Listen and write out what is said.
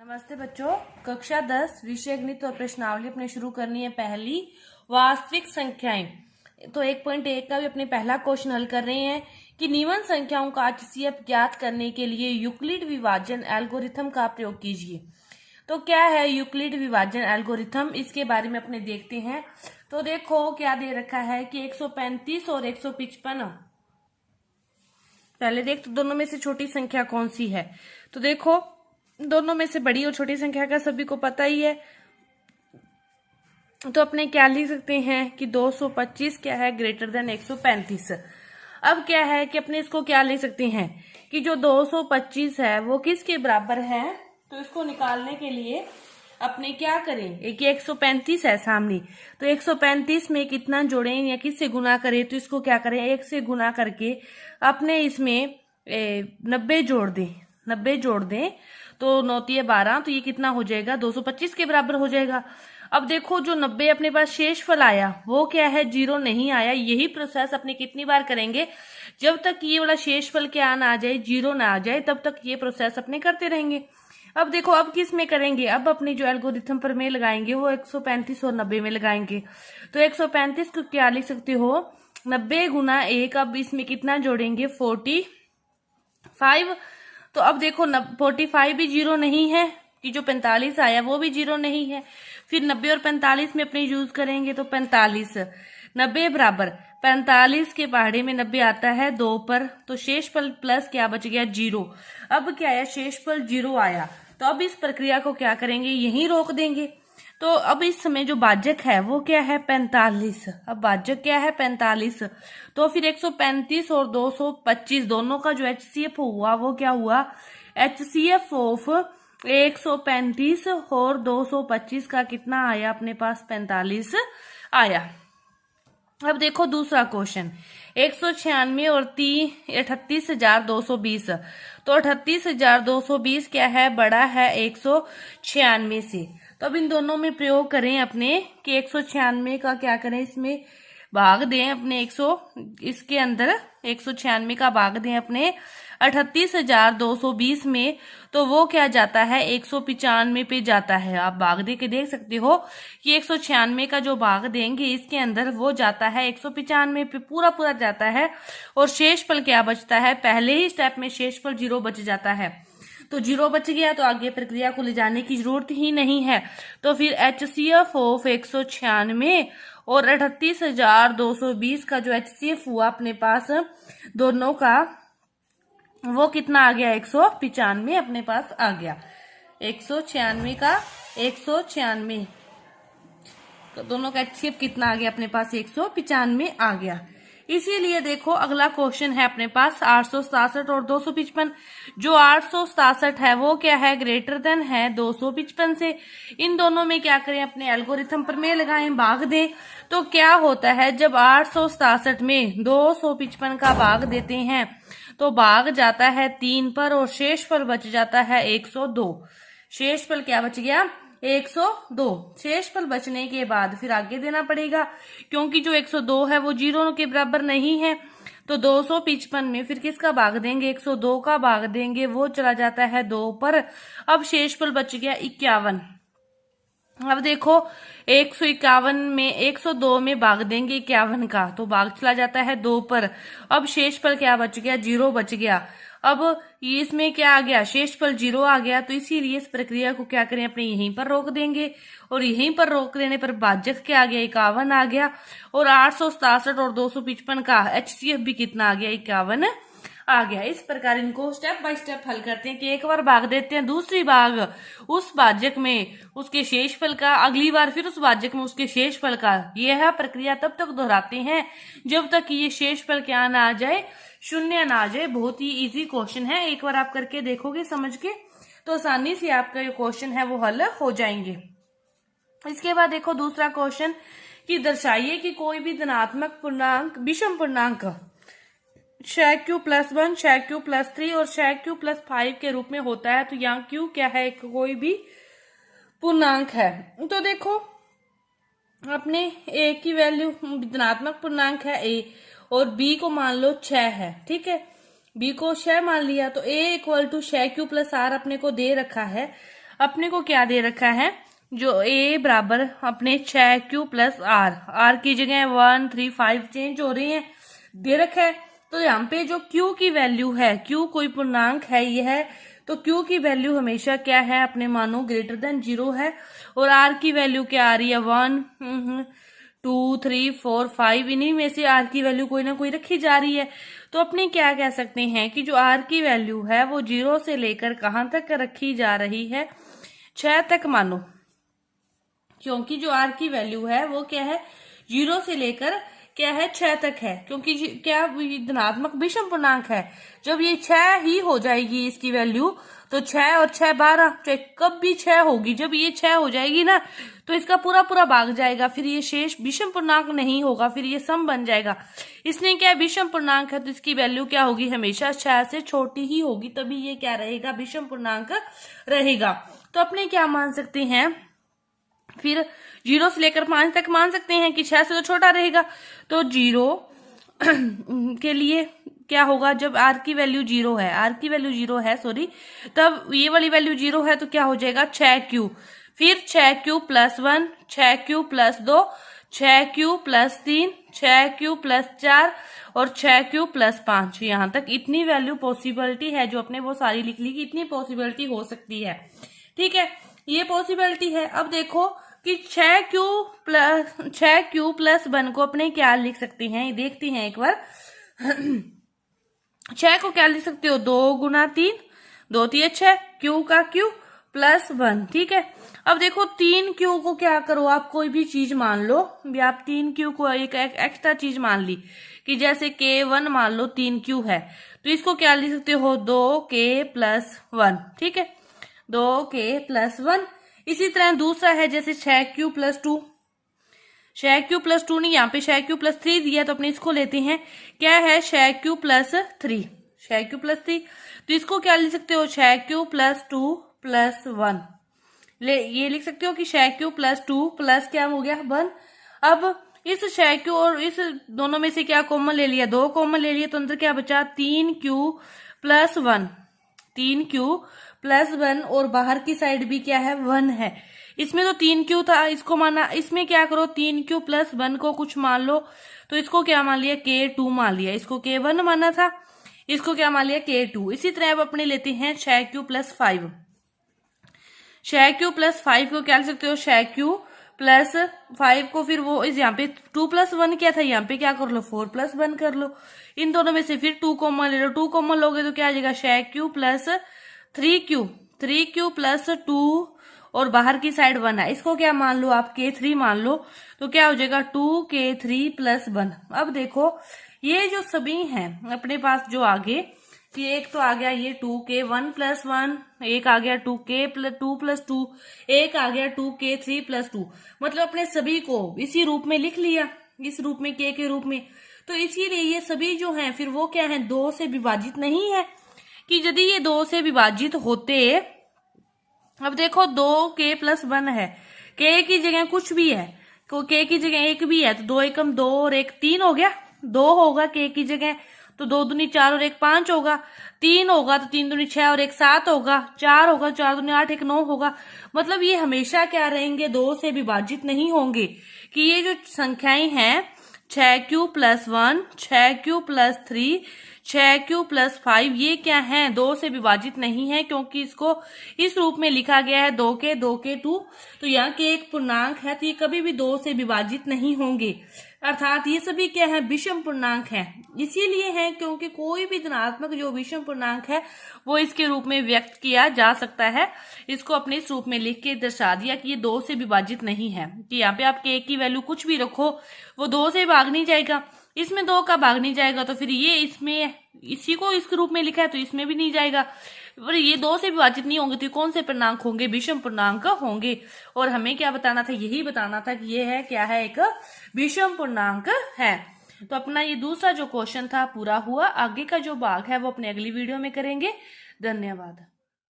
नमस्ते बच्चों, कक्षा 10 विषय गणित और प्रश्नावली अपने शुरू करनी है। पहली वास्तविक संख्याएं। तो 1.1 का भी अपने पहला क्वेश्चन हल कर रहे हैं कि निम्न संख्याओं का HCF ज्ञात करने के लिए यूक्लिड विभाजन एल्गोरिथम का प्रयोग कीजिए। तो क्या है यूक्लिड विभाजन एल्गोरिथम, इसके बारे में अपने देखते हैं। तो देखो क्या दे रखा है कि 135 और 155। पहले देख तो दोनों में से छोटी संख्या कौन सी है। तो देखो दोनों में से बड़ी और छोटी संख्या का सभी को पता ही है। तो अपने क्या लिख सकते हैं कि 225 क्या है ग्रेटर देन 135। अब क्या है कि अपने इसको क्या लिख सकते हैं कि जो 225 है वो किसके बराबर है। तो इसको निकालने के लिए अपने क्या करें, एक 135 है सामने, तो 135 में कितना जोड़ें या किससे गुना करें। तो इसको क्या करें, 1 से गुना करके अपने इसमें 90 जोड़ दें। 90 जोड़ दें तो 9 × 12, तो ये कितना हो जाएगा 225 के बराबर हो जाएगा। अब देखो जो 90 अपने पास शेषफल आया वो क्या है, 0 नहीं आया। यही प्रोसेस अपने कितनी बार करेंगे, जब तक ये वाला शेषफल क्या ना आ जाए, 0 ना आ जाए, तब तक ये प्रोसेस अपने करते रहेंगे। अब देखो अब किस में करेंगे, अब अपने जो एल्गोरिथम पर में लगाएंगे वो 135 और 90 में लगाएंगे। तो 135 को क्या लिख सकते हो, 90 × 1। अब इसमें कितना जोड़ेंगे 45। तो अब देखो 45 भी 0 नहीं है कि जो 45 आया वो भी 0 नहीं है। फिर 90 और 45 में अपने यूज करेंगे तो 45, 90 बराबर 45 के पहाड़े में 90 आता है 2 पर, तो शेषफल प्लस क्या बच गया 0। अब क्या आया, शेषफल 0 आया। तो अब इस प्रक्रिया को क्या करेंगे, यहीं रोक देंगे। तो अब इस समय जो भाजक है वो क्या है 45। अब भाजक क्या है 45। तो फिर 135 और 225 दोनों का जो HCF हुआ वो क्या हुआ, HCF ऑफ 135 और 225 का कितना आया अपने पास 45 आया। अब देखो दूसरा क्वेश्चन, 196 और 38,220। तो 38,220 क्या है, बड़ा है 196 से। तो अब इन दोनों में प्रयोग करें अपने कि 196 का क्या करें, इसमें भाग दें अपने 100, इसके अंदर 196 का भाग दें अपने 38,220 में। तो वो क्या जाता है 195 पे जाता है। आप भाग दे के देख सकते हो कि 196 का जो भाग देंगे इसके अंदर वो जाता है 195 पे, पूरा पूरा जाता है। और शेषफल क्या बचता है, पहले ही स्टेप में शेषफल 0 बच जाता है। तो 0 बच गया तो आगे प्रक्रिया को ले जाने की जरूरत ही नहीं है। तो फिर HCF ऑफ 196 और 38,220 का जो HCF हुआ अपने पास दोनों का, वो कितना आ गया 195 अपने पास आ गया। 196 का 196, तो दोनों का HCF कितना आ गया अपने पास 195 आ गया। इसीलिए देखो अगला क्वेश्चन है अपने पास 867 और 255। जो 867 है वो क्या है, ग्रेटर देन है 255 से। इन दोनों में क्या करें, अपने एल्गोरिथम पर में लगाएं, भाग दें। तो क्या होता है, जब 867 में 255 का भाग देते हैं तो भाग जाता है 3 पर और शेषफल बच जाता है 102। शेषफल क्या बच गया 102। शेषफल बचने के बाद फिर आगे देना पड़ेगा, क्योंकि जो 102 है वो 0 के बराबर नहीं है। तो 255 में फिर किसका भाग देंगे, 102 का भाग देंगे, वो चला जाता है 2 पर। अब शेषफल बच गया 51। अब देखो 151 में 102 में भाग देंगे 51 का, तो भाग चला जाता है 2 पर। अब शेषफल क्या बच गया, 0 बच गया। अब इसमें क्या आ गया, शेषफल 0 आ गया। तो इसीलिए इस प्रक्रिया को क्या करें, अपने यहीं पर रोक देंगे। और यहीं पर रोक देने पर भाजक क्या आ गया 51 आ गया। और 867 और 255 का HCF भी कितना आ गया 51 आ गया। इस प्रकार इनको स्टेप बाय स्टेप हल करते हैं कि एक बार भाग देते हैं, दूसरी भाग उस भाजक में उसके शेषफल का, अगली बार फिर उस भाजक में उसके शेषफल का। यह प्रक्रिया तब तक दोहराते हैं जब तक ये शेषफल क्या ना आ जाए, 0 ना आ जाए। बहुत ही इजी क्वेश्चन है, एक बार आप करके देखोगे समझ के तो आसानी से आपका जो क्वेश्चन है वो हल हो जाएंगे। इसके बाद देखो दूसरा क्वेश्चन कि दर्शाइए कि कोई भी धनात्मक पूर्णांक विषम पूर्णांक शेक Q + 1, शेक Q + 3 और शेक Q + 5 के रूप में होता है। तो यहाँ Q क्या है, कोई भी पूर्णांक है। तो देखो अपने A की वैल्यू धनात्मक पूर्णांक है A, और B को मान लो 6 है, ठीक है। B को 6 मान लिया, तो A = शेक Q + R अपने को दे रखा है। अपने को क्या दे रखा है, जो a बराबर अपने 6q प्लस r की जगह 1 3 5 चेंज हो रही है दे रखा है। तो यहाँ पे जो q की वैल्यू है, q कोई पूर्णांक है ये है, तो q की वैल्यू हमेशा क्या है, अपने मानो ग्रेटर देन 0 है। और r की वैल्यू क्या आ रही है, 1 2 3 4 5, इन्हीं में से r की वैल्यू कोई ना कोई रखी जा रही है। तो अपने क्या कह सकते हैं कि जो r की वैल्यू है वो 0 से लेकर कहाँ तक रखी जा रही है, 6 तक मानो, क्योंकि जो r की वैल्यू है वो क्या है, 0 से लेकर क्या है 6 तक है, क्योंकि क्या धनात्मक विषम पूर्णांक है। जब ये 6 ही हो जाएगी इसकी वैल्यू, तो 6 और 6 12, चाहे कब भी 6 होगी, जब ये 6 हो जाएगी ना तो इसका पूरा पूरा भाग जाएगा, फिर ये शेष विषम पूर्णांक नहीं होगा, फिर ये सम बन जाएगा। इसलिए क्या विषम पूर्णांक है तो इसकी वैल्यू क्या होगी, हमेशा 6 से छोटी ही होगी, तभी ये क्या रहेगा, विषम पूर्णांक रहेगा। तो अपने क्या मान सकते हैं, फिर 0 से लेकर 5 तक मान सकते हैं कि 6 से तो छोटा रहेगा। तो 0 के लिए क्या होगा, जब r की वैल्यू 0 है, r की वैल्यू 0 है सॉरी, तब ये वाली वैल्यू 0 है तो क्या हो जाएगा 6q, फिर 6q plus 1, 6q plus 2, 6q plus 3, 6q plus 4 और 6q प्लस 5। यहाँ तक इतनी वैल्यू पॉसिबिलिटी है, जो अपने वो सारी लिख ली कि इतनी पॉसिबिलिटी हो सकती है। ठीक है, ये पॉसिबिलिटी है। अब देखो कि 6q प्लस 1 को अपने क्या लिख सकते हैं, देखते हैं एक बार। 6 को क्या लिख सकते हो, 2 गुना 3, 2 3 6, q का q प्लस 1। ठीक है, अब देखो 3q को क्या करो, आप कोई भी चीज मान लो, भी आप 3q को एक एक्स्ट्रा चीज मान ली कि जैसे k1 मान लो 3q है, तो इसको क्या लिख सकते हो, 2k प्लस 1। ठीक है, 2k प्लस 1। इसी तरह दूसरा है जैसे 6q प्लस 2, 6q प्लस 2 नहीं, यहाँ पे 6q प्लस 3 दिया, तो अपने इसको लेते हैं, क्या है 6q प्लस 3, 6q प्लस 3, तो इसको क्या लिख सकते हो, 6q प्लस 2 प्लस 1, ये लिख सकते हो कि 6q प्लस 2 प्लस क्या हो गया 1। अब इस 6q और इस दोनों में से क्या कॉमन ले लिया, 2 कॉमन ले लिया, तो अंदर क्या बचा 3q प्लस 1, 3q प्लस 1, और बाहर की साइड भी क्या है 1 है। इसमें तो 3q था, इसको माना, इसमें क्या करो 3q प्लस 1 को कुछ मान लो, तो इसको क्या मान लिया k2 मान लिया, इसको k1 माना था, इसको क्या मान लिया k2। इसी तरह अब अपने लेते हैं 6q प्लस 5, 6q प्लस 5 को क्या लिख सकते हो, 6q प्लस 5 को फिर वो इस यहाँ पे 2 प्लस 1 क्या था, यहाँ पे क्या कर लो 4 प्लस 1 कर लो, इन दोनों में से फिर 2 कॉमन ले लो, 2 कॉमन लोगे तो क्या आ जाएगा 6q plus 3q, 3q plus 2 और बाहर की साइड 1 है, इसको क्या मान लो आप k3 मान लो, तो क्या हो जाएगा 2k3 प्लस 1। अब देखो ये जो सभी हैं अपने पास जो आगे, ये एक तो आ गया ये 2k1 प्लस 1, एक आ गया 2k प्लस 2 प्लस 2, एक आ गया 2k3 प्लस 2, मतलब अपने सभी को इसी रूप में लिख लिया, इस रूप में k के रूप में। तो इसीलिए ये सभी जो हैं फिर वो क्या है 2 से विभाजित नहीं है, कि यदि ये 2 से विभाजित होते, अब देखो 2k प्लस 1 है, k की जगह कुछ भी है, तो k की जगह 1 भी है, तो 2 एकम 2 और 1 3 हो गया, 2 होगा k की जगह, तो 2 दूनी 4 और 1 5 होगा, 3 होगा तो 3 दूनी 6 और 1 7 होगा, 4 होगा 4 दूनी 8 1 9 होगा। मतलब ये हमेशा क्या रहेंगे 2 से विभाजित नहीं होंगे, कि ये जो संख्याएं हैं 6q plus 1, 6q plus 3, 6q plus 5, ये क्या है 2 से विभाजित नहीं है, क्योंकि इसको इस रूप में लिखा गया है 2k 2k2, तो यहाँ के एक पूर्णांक है, तो ये कभी भी 2 से विभाजित नहीं होंगे, अर्थात ये सभी क्या है विषम पूर्णांक है। इसीलिए है क्योंकि कोई भी धनात्मक जो विषम पूर्णांक है वो इसके रूप में व्यक्त किया जा सकता है। इसको अपने इस रूप में लिख के दर्शा दिया कि ये 2 से विभाजित नहीं है, कि यहाँ पे आप k की वैल्यू कुछ भी रखो वो 2 से भाग नहीं जाएगा, इसमें 2 का भाग नहीं जाएगा, तो फिर ये इसमें इसी को इस रूप में लिखा है तो इसमें भी नहीं जाएगा, पर ये 2 से विभाजित नहीं होंगे, तो कौन से पूर्णांक होंगे, विषम पूर्णांक होंगे। और हमें क्या बताना था, यही बताना था कि ये है क्या है, एक विषम पूर्णांक है। तो अपना ये दूसरा जो क्वेश्चन था पूरा हुआ। आगे का जो भाग है वो अपने अगली वीडियो में करेंगे। धन्यवाद।